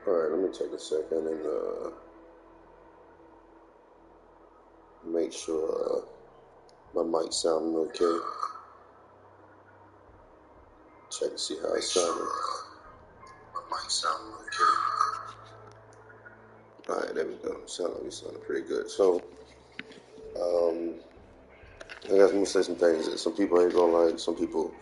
Alright, let me take a second and make sure my mic sounding okay. Check and see how it sounding. My mic sounding okay. Alright, there we go. Sound like we sounding pretty good. So, I guess I'm gonna say some things that some people ain't gonna like. Some people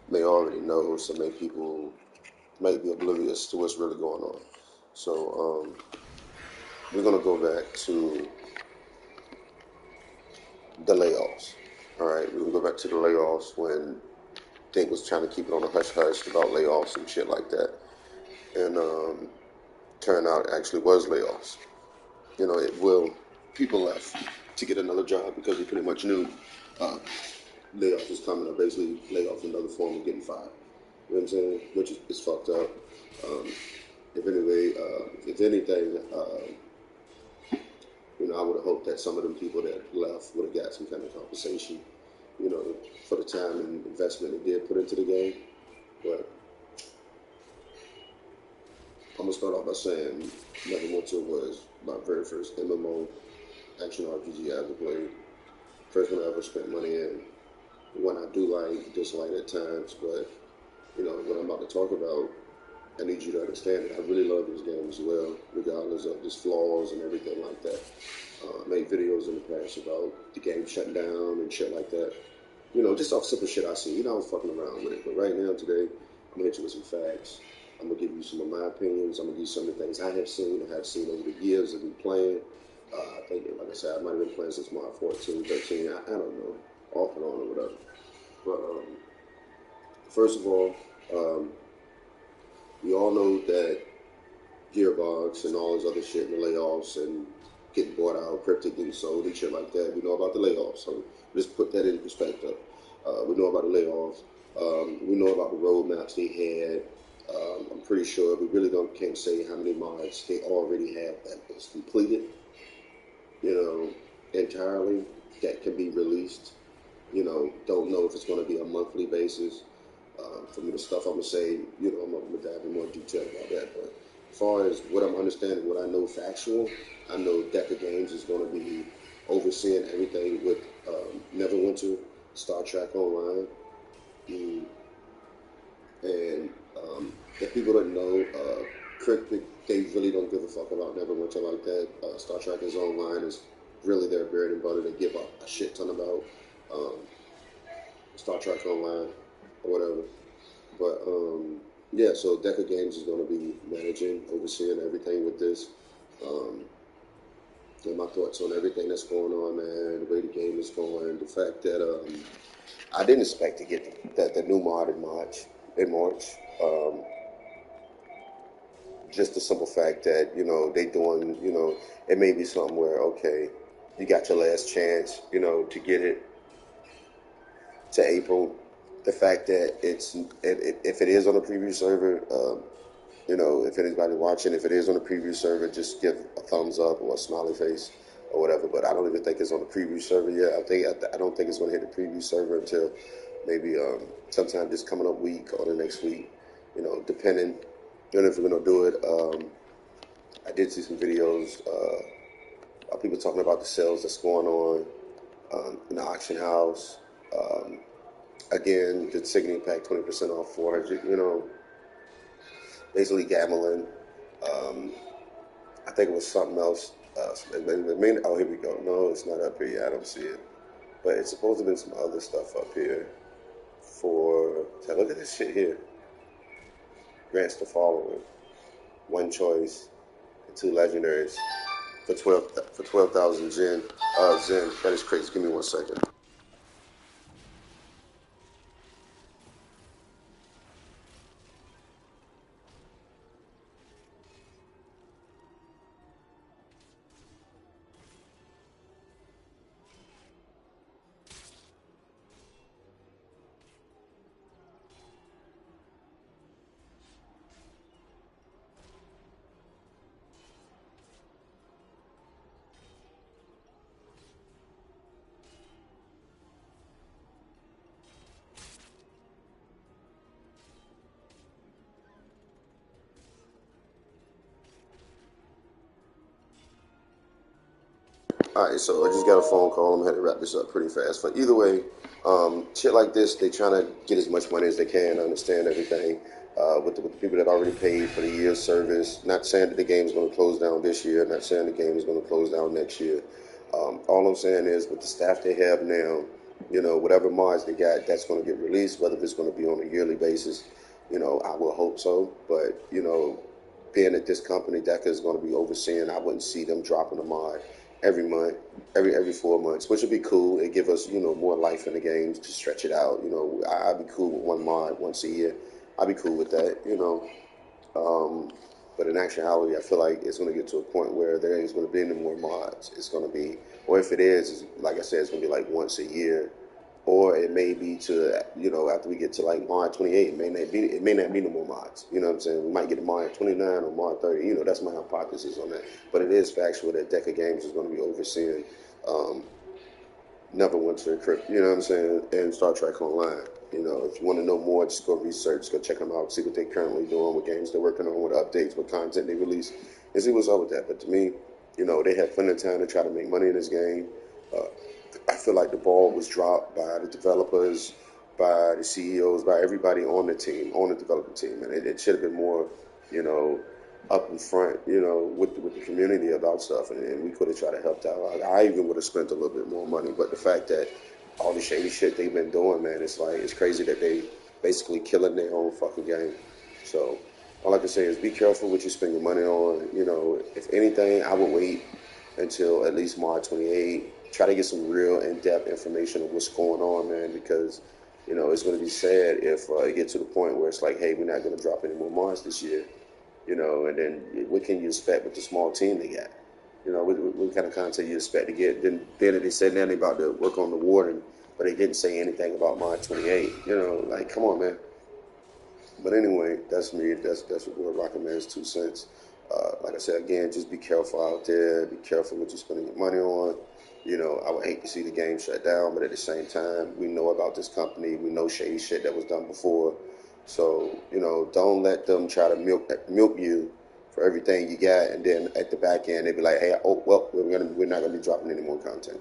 may already know. Some people might be oblivious to what's really going on. So, we're gonna go back to the layoffs. All right, we're gonna go back to the layoffs when Dink was trying to keep it on a hush hush about layoffs and shit like that, and turned out it actually was layoffs. You know, it will people left to get another job because they pretty much knew uh, layoff was coming, or basically layoff in another form of getting fired. You know what I'm saying? Which is fucked up. Um, if anything, I would have hoped that some of them people that left would have got some kind of compensation, for the time and investment they did put into the game. But I'm gonna start off by saying Neverwinter was my very first MMO action RPG I ever played. First one I ever spent money in. One I do like, dislike at times, but what I'm about to talk about, I need you to understand that I really love this game as well, regardless of its flaws and everything like that. I made videos in the past about the game shutting down and shit like that. Just off simple shit I see. I was fucking around with it. But right now, today, I'm going to hit you with some facts. I'm going to give you some of my opinions. I'm going to give you some of the things I have seen over the years of me playing. I think, like I said, I might have been playing since March 14, 13. I don't know. Off and on or whatever. But first of all, we all know that Gearbox and all this other shit and the layoffs and getting bought out, Cryptic getting sold and shit like that. We know about the layoffs, so let's put that in perspective. We know about the layoffs. We know about the roadmaps they had. I'm pretty sure we really can't say how many mods they already have that is completed, entirely that can be released. Don't know if it's going to be a monthly basis. For me, the stuff I'm gonna say, I'm gonna dive in more detail about that. But as far as what I'm understanding, what I know factual, I know Deca Games is going to be overseeing everything with Neverwinter, Star Trek Online, and if people don't know, they really don't give a fuck about Neverwinter like that. Star Trek is Online is really their bread and butter. They give up a shit ton about um, Star Trek Online or whatever. But yeah, so Deca Games is going to be managing, overseeing everything with this. And my thoughts on everything that's going on, man, the way the game is going, the fact that I didn't expect to get the new mod in March. Just the simple fact that, they doing, it may be something where, okay, you got your last chance, to get it to April. The fact that if it is on a preview server, if anybody watching, if it is on a preview server, just give a thumbs up or a smiley face or whatever. But I don't even think it's on the preview server yet. I don't think it's going to hit the preview server until maybe sometime this coming up week or the next week. Depending. If we're going to do it. I did see some videos of people talking about the sales that's going on in the auction house. Again, the ticketing pack 20% off 400. Basically gambling. I think it was something else. Oh, here we go. No, it's not up here yet. I don't see it. But it's supposed to be some other stuff up here look at this shit here. Grants the following: one choice and two legendaries for 12,000 Zen. Zen. That is crazy. Give me 1 second. All right, so I just got a phone call. I'm gonna have to wrap this up pretty fast. But either way, shit like this, they trying to get as much money as they can. I understand everything. With the people that already paid for the year's service. Not saying that the game is going to close down this year. Not saying the game is going to close down next year. All I'm saying is with the staff they have now, whatever mods they got, that's going to get released. Whether it's going to be on a yearly basis, I will hope so. But being at this company, DECA is going to be overseeing. I wouldn't see them dropping a mod every month, every 4 months, which would be cool. It give us more life in the games to stretch it out. I'd be cool with one mod once a year. I'd be cool with that. But in actuality, I feel like it's going to get to a point where there ain't going to be any more mods. It's going to be, or if it is, like I said, it's going to be like once a year, or it may be to after we get to like mod 28, it may not be no more mods. You know what I'm saying? We might get a mod 29 or mod 30. That's my hypothesis on that. But it is factual that Deca Games is going to be overseeing Neverwinter, you know what I'm saying, and Star Trek Online. If you want to know more, just go research, go check them out, see what they're currently doing, what games they're working on, what updates, what content they release, and see what's up with that. But to me, they have plenty of time to try to make money in this game. I feel like the ball was dropped by the developers, by the CEOs, by everybody on the team, on the development team, and it should have been more, up in front, with the community about stuff, and we could have tried to help out. I even would have spent a little bit more money, but the fact that all the shady shit they've been doing, man, it's crazy that they basically killing their own fucking game. So all I can say is be careful what you spend your money on. If anything, I would wait until at least March 28. Try to get some real in-depth information of what's going on, man, because it's going to be sad if it gets to the point where it's like, hey, we're not going to drop any more Mars this year. And then what can you expect with the small team they got? What kind of content you expect to get? Then they said now they about to work on the warden, but they didn't say anything about Mod 28. Like, come on, man. But anyway, that's me. That's what Rocket Man's 2 cents. Like I said, again, just be careful out there. Be careful what you're spending your money on. I would hate to see the game shut down, but at the same time, we know about this company. We know shady shit that was done before. So, don't let them try to milk you for everything you got, and then at the back end, they be like, hey, oh, well, we're not gonna be dropping any more content.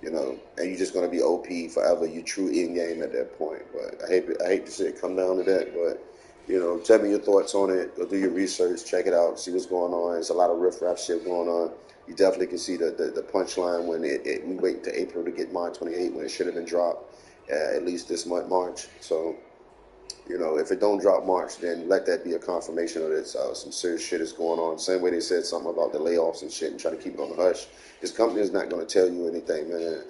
And you're just gonna be OP forever. You true in game at that point. But I hate to see it come down to that. But tell me your thoughts on it. Go do your research, check it out, see what's going on. There's a lot of riff-raff shit going on. You definitely can see the punchline when we wait to April to get Mod 28 when it should have been dropped at least this month, March. So. If it don't drop March, then let that be a confirmation of that some serious shit is going on. Same way they said something about the layoffs and shit and try to keep it on the hush. This company is not going to tell you anything, man.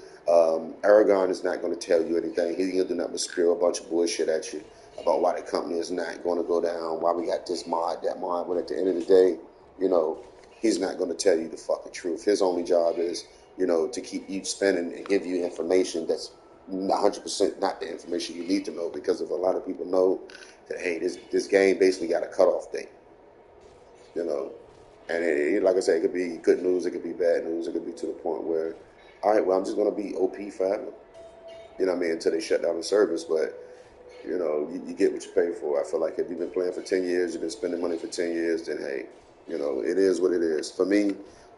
Aragon is not going to tell you anything. He's going to do nothing but spew a bunch of bullshit at you about why the company is not going to go down, why we got this mod, that mod. But at the end of the day, he's not going to tell you the fucking truth. His only job is, to keep you spending and give you information that's 100% not the information you need to know, because if a lot of people know that, hey, this game basically got a cutoff date, and like I said, it could be good news, it could be bad news, it could be to the point where, all right, well, I'm just going to be OP forever, until they shut down the service. But you get what you pay for. I feel like if you've been playing for 10 years, you've been spending money for 10 years, then hey, it is what it is. For me,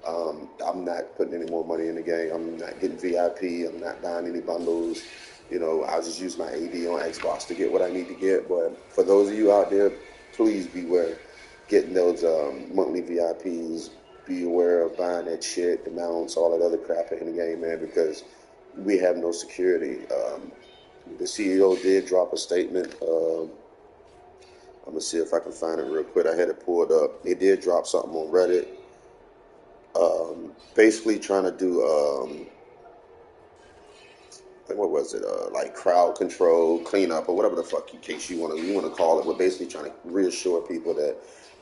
I'm not putting any more money in the game. I'm not getting VIP. I'm not buying any bundles. I'll just use my AD on Xbox to get what I need to get. But for those of you out there, please beware getting those monthly VIPs. Be aware of buying that shit, the mounts, all that other crap in the game, man, because we have no security. The CEO did drop a statement. I'm going to see if I can find it real quick. I had it pulled up. He did drop something on Reddit. Basically trying to do, what was it? Like crowd control, cleanup, or whatever the fuck case you want to call it. We're basically trying to reassure people that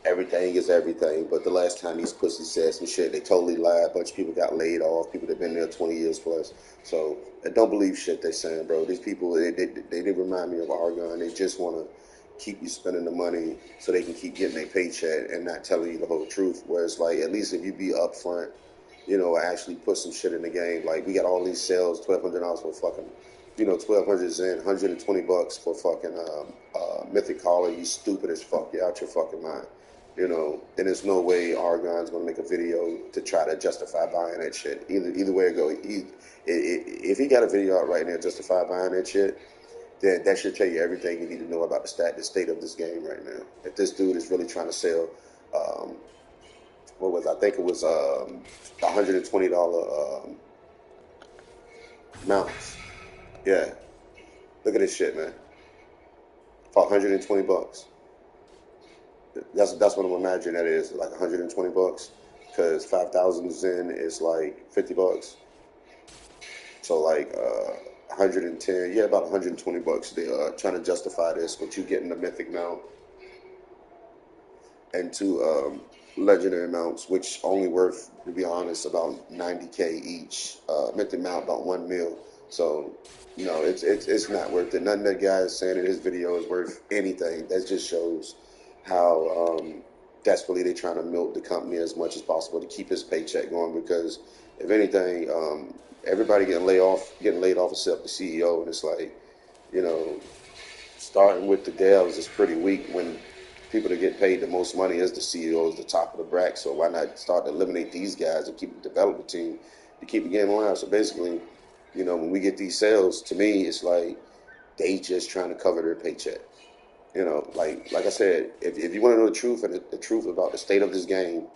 everything is everything. But the last time these pussies said some shit, they totally lied. A bunch of people got laid off. People that been there 20 years plus. So I don't believe shit they saying, bro. These people, they did remind me of Argon. They just want to keep you spending the money so they can keep getting their paycheck and not telling you the whole truth. Whereas, like, at least if you be upfront, actually put some shit in the game. Like, we got all these sales, $1,200 for fucking, 1,200 is in, $120 for fucking Mythic Collar. You stupid as fuck. You're out your fucking mind. You know, and there's no way Argon's gonna make a video to try to justify buying that shit. Either way it go, if he got a video out right now justify buying that shit, then that should tell you everything you need to know about the state of this game right now. If this dude is really trying to sell, um, what was I think it was $120 mounts. Yeah, look at this shit, man. For $120. That's what I'm imagining that is, like $120. Because 5,000 Zen is like $50. So like 110, yeah, about $120. They are trying to justify this, but you getting the mythic mount and two legendary mounts, which only worth, to be honest, about 90K each. Mythic mount about 1 mil. So, you know, it's not worth it. Nothing that guy is saying in his video is worth anything. That just shows how desperately they're trying to milk the company as much as possible to keep his paycheck going. Because if anything, everybody getting laid off except the CEO, and it's like, you know, starting with the devs is pretty weak when people that get paid the most money as the CEOs, the top of the bracket. So why not start to eliminate these guys and keep the development team to keep the game alive? So basically, you know, when we get these sales, to me, it's like they just trying to cover their paycheck. You know, like I said, if you want to know the truth and the truth about the state of this game,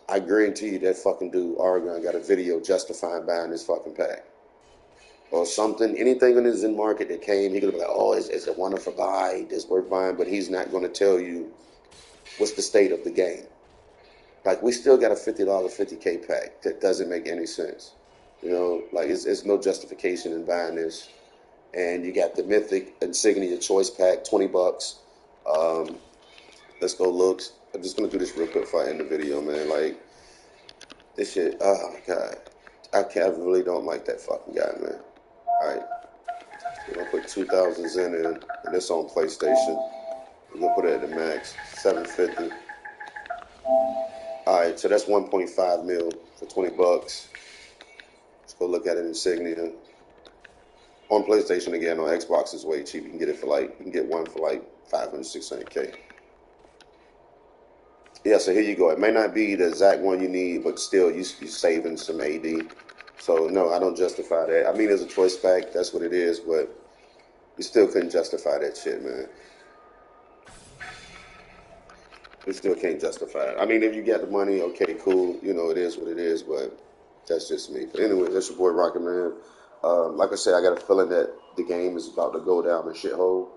I guarantee you that fucking dude Oregon got a video justifying buying this fucking pack or something. Anything in the Zen market that came, he could be like, oh, it's a wonderful buy, it's worth buying, but he's not going to tell you what's the state of the game. Like, we still got a $50, 50K pack that doesn't make any sense. You know, like, it's no justification in buying this. And you got the Mythic Insignia Choice Pack, $20. Um, let's go look. I'm just going to do this real quick before I end the video, man. Like, this shit, oh my God. I really don't like that fucking guy, man. Alright, we're going to put 2,000 Zen in, and this on PlayStation. We're going to put it at the max, 750. Alright, so that's 1.5 mil for $20. Let's go look at it, Insignia. On PlayStation again, on Xbox is way cheap. You can get it for like, you can get one for like 500, 600K. Yeah, so here you go. It may not be the exact one you need, but still, you're saving some AD. So, no, I don't justify that. I mean, it's a choice pack. That's what it is, but you still couldn't justify that shit, man. You still can't justify it. I mean, if you got the money, okay, cool. You know, it is what it is, but that's just me. But anyway, that's your boy Rocket Man. Like I said, I got a feeling that the game is about to go down a shithole.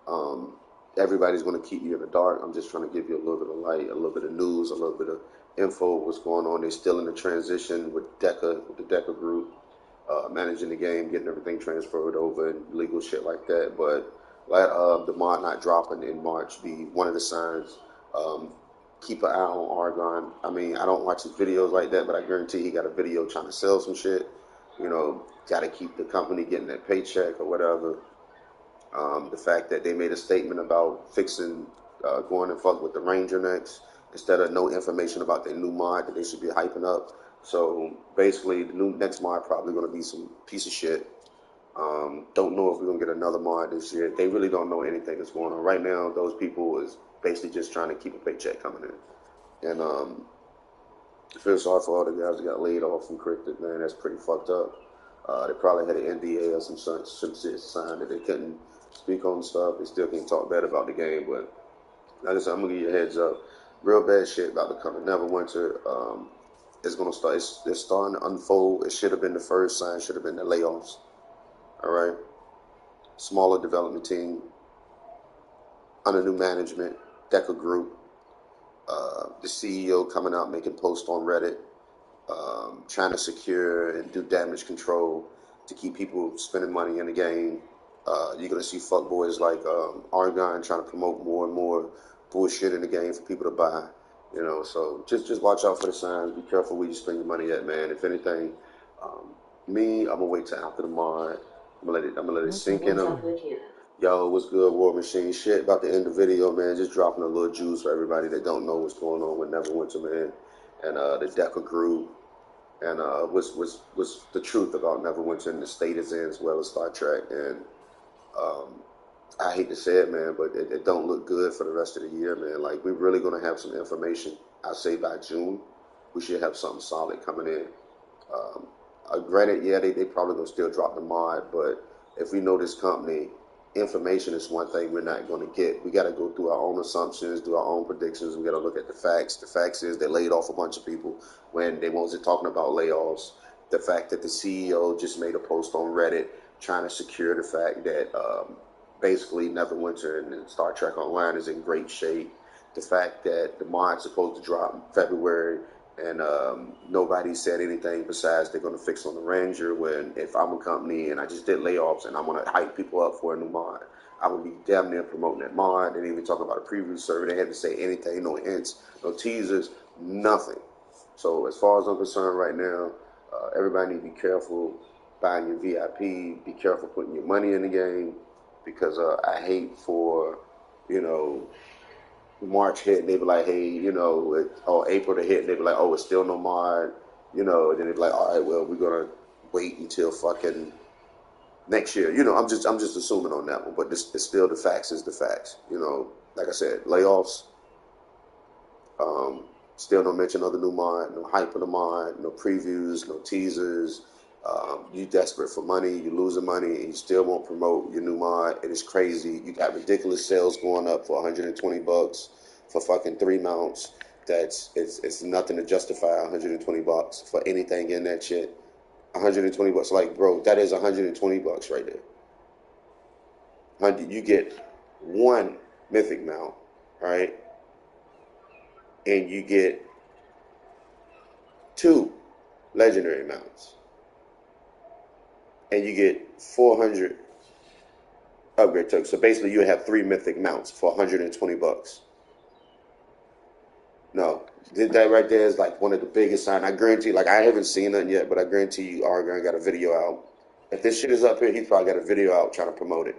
Um, Everybody's going to keep you in the dark. I'm just trying to give you a little bit of light, a little bit of news, a little bit of info, what's going on. They're still in the transition with the Deca group, managing the game, getting everything transferred over and legal shit like that. But let the mod not dropping in March be one of the signs. Um, Keep an eye on Argon. I mean, I don't watch his videos like that, but I guarantee he got a video trying to sell some shit. You know, got to keep the company getting that paycheck or whatever. The fact that they made a statement about fixing, going and fuck with the Ranger next, instead of no information about their new mod that they should be hyping up. So basically, the new next mod probably going to be some piece of shit. Don't know if we're going to get another mod this year. They really don't know anything that's going on. Right now, those people is basically just trying to keep a paycheck coming in. And I feel sorry for all the guys that got laid off from Cricket, man. That's pretty fucked up. They probably had an NDA or some shit signed that they couldn't speak on stuff. They still can't talk bad about the game, but like I said, I'm gonna give you a heads up. Real bad shit about to come to Neverwinter. It's gonna start. It's starting to unfold. It should have been the first sign. Should have been the layoffs. All right. Smaller development team under new management. Deca Group. The CEO coming out making posts on Reddit, trying to secure and do damage control to keep people spending money in the game. You're gonna see fuckboys like Argon trying to promote more and more bullshit in the game for people to buy. You know, so just watch out for the signs. Be careful where you spend your money at, man. If anything, I'm gonna wait till after the mod. I'm gonna let it sink in them. Yo, what's good, War Machine? Shit, about to end the video, man. Just dropping a little juice for everybody that don't know what's going on with Neverwinter, man, and the Deca group, and what's the truth about Neverwinter and the state it's in, as well as Star Trek, and um, I hate to say it, man, but it don't look good for the rest of the year, man. Like, we're really going to have some information. I say by June, we should have something solid coming in. Um, Granted, yeah, they probably going to still drop the mod, but if we know this company, information is one thing we're not going to get. We got to go through our own assumptions, do our own predictions. We got to look at the facts. The facts is they laid off a bunch of people when they wasn't talking about layoffs. The fact that the CEO just made a post on Reddit trying to secure the fact that basically Neverwinter and Star Trek Online is in great shape. The fact that the mod's supposed to drop in February and nobody said anything besides they're going to fix on the Ranger. When if I'm a company and I just did layoffs and I want to hype people up for a new mod, I would be damn near promoting that mod. They didn't even talk about a preview server. They had to say anything, no hints, no teasers, nothing. So as far as I'm concerned right now, everybody need to be careful buying your VIP. Be careful putting your money in the game because I hate for, you know, March hit and they be like, hey, or April to hit and they be like, oh, it's still no mod, and then they be like, all right, well, we're gonna wait until fucking next year. I'm just assuming on that one, but this it's still the facts is the facts. Like I said, layoffs, um, still no mention of the new mod, no hype of the mod, no previews, no teasers. You desperate for money, you losing money, and you still won't promote your new mod. It is crazy. You got ridiculous sales going up for $120 for fucking 3 mounts. It's nothing to justify $120 for anything in that shit. $120, like, bro, that is $120 right there. You get one mythic mount, right? And you get two legendary mounts. And you get 400 upgrade tokens. So basically, you have 3 mythic mounts for $120. No, that right there is like one of the biggest signs. I guarantee, like, I haven't seen nothing yet, but I guarantee you, Argon got a video out. If this shit is up here, he's probably got a video out trying to promote it.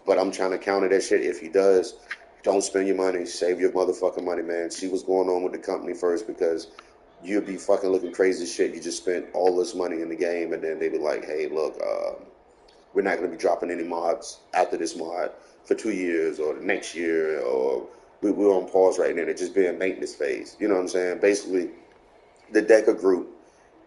But I'm trying to counter that shit. If he does, don't spend your money. Save your motherfucking money, man. See what's going on with the company first, because you'll be fucking looking crazy as shit. You just spent all this money in the game, and then they be like, hey, look, we're not going to be dropping any mods after this mod for 2 years or the next year, or we're on pause right now. It's just being maintenance phase. You know what I'm saying? Basically, the Deca group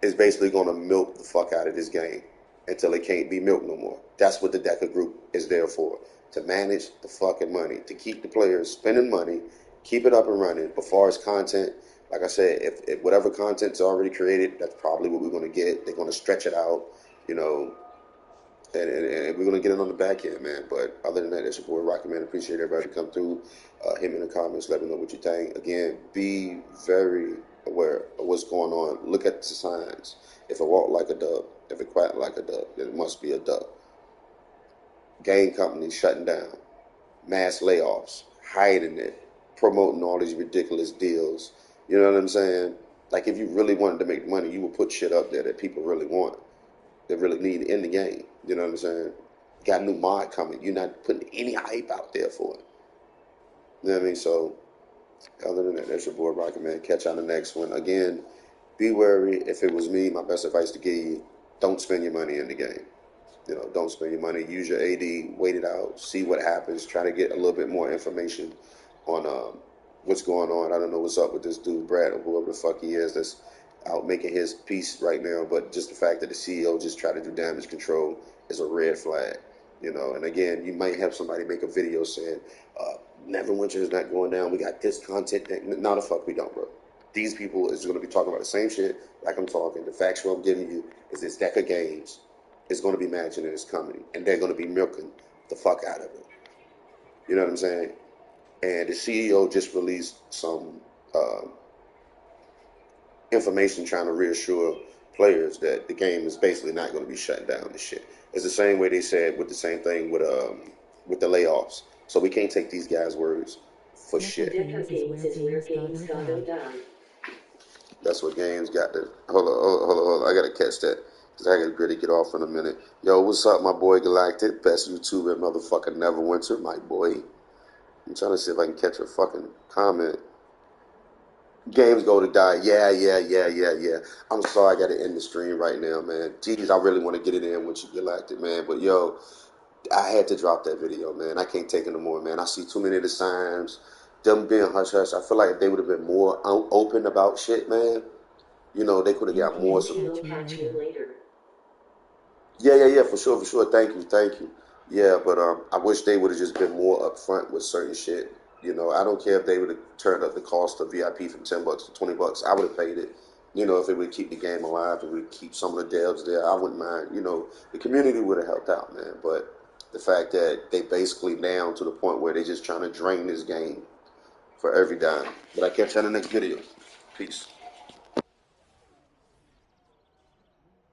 is basically going to milk the fuck out of this game until it can't be milked no more. That's what the Deca group is there for, to manage the fucking money, to keep the players spending money, keep it up and running. But as far as content, like I said, if whatever content's already created, that's probably what we're going to get. They're going to stretch it out, you know, and we're gonna get it on the back end, man. But other than that, it's your boy Rocky, man. Appreciate everybody to come through. Hit me in the comments. Let me know what you think. Again, be very aware of what's going on. Look at the signs. If it walk like a duck, if it quack like a duck, then it must be a duck. Game companies shutting down, mass layoffs, hiding it, promoting all these ridiculous deals. You know what I'm saying? Like, if you really wanted to make money, you would put shit up there that people really want, that really need in the game. You know what I'm saying? Got a new mod coming. You're not putting any hype out there for it. You know what I mean? So, other than that, that's your boy Rocket, man. Catch you on the next one. Again, be wary. If it was me, my best advice to give you, don't spend your money in the game. Don't spend your money. Use your AD, wait it out, see what happens. Try to get a little bit more information on what's going on. I don't know what's up with this dude, Brad, or whoever the fuck he is, that's out making his piece right now. But just the fact that the CEO just tried to do damage control is a red flag. And again, you might have somebody make a video saying, Neverwinter is not going down. We got this content. No, the fuck we don't, bro. These people is going to be talking about the same shit like I'm talking. The factual I'm giving you is this deck of games is going to be matching and it's coming. And they're going to be milking the fuck out of it. You know what I'm saying? And the CEO just released some information trying to reassure players that the game is basically not going to be shut down and shit. It's the same way they said with the same thing with the layoffs. So we can't take these guys' words for shit. That's what games got to. Hold on. I got to catch that because I got to really get off in a minute. Yo, what's up, my boy Galactic? Best YouTuber, motherfucking Neverwinter, my boy. I'm trying to see if I can catch a fucking comment. Games go to die. Yeah. I'm sorry I got to end the stream right now, man. Jeez, I really want to get it in with you, Galactic, man. But yo, I had to drop that video, man. I can't take it no more, man. I see too many of the signs. Them being hush hush. I feel like if they would have been more open about shit, man. You know, they could have got more. We'll catch you later. Yeah, for sure. Thank you. Yeah, but I wish they would have just been more upfront with certain shit. You know, I don't care if they would have turned up the cost of VIP from $10 to $20. I would have paid it. You know, if it would keep the game alive, if it would keep some of the devs there, I wouldn't mind. You know, the community would have helped out, man. But the fact that they basically down to the point where they just trying to drain this game for every dime. But I catch you on the next video. Peace.